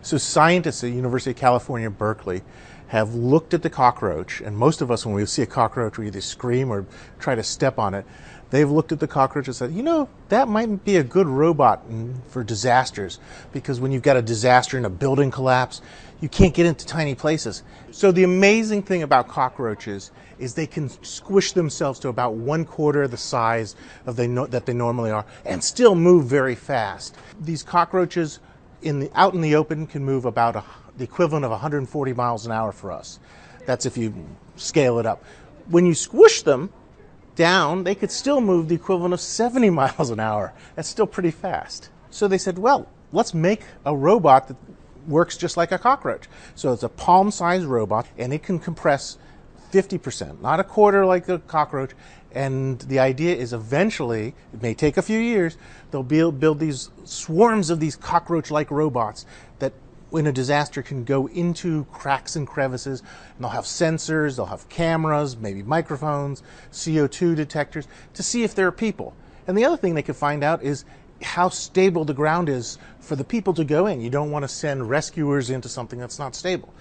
So scientists at the University of California, Berkeley have looked at the cockroach, and most of us when we see a cockroach we either scream or try to step on it. They've looked at the cockroach and said, that might be a good robot for disasters, because when you've got a disaster and a building collapse, you can't get into tiny places. So the amazing thing about cockroaches is they can squish themselves to about 1/4 the size that they normally are and still move very fast. These cockroaches out in the open can move about the equivalent of 140 miles an hour for us. That's if you scale it up. When you squish them down, they could still move the equivalent of 70 miles an hour. That's still pretty fast. So they said, well, let's make a robot that works just like a cockroach. So it's a palm-sized robot, and it can compress 50%, not 1/4 like a cockroach. And the idea is eventually, it may take a few years, they'll build these swarms of these cockroach-like robots that in a disaster can go into cracks and crevices, and they'll have sensors, they'll have cameras, maybe microphones, CO2 detectors to see if there are people. And the other thing they could find out is how stable the ground is for the people to go in. You don't want to send rescuers into something that's not stable.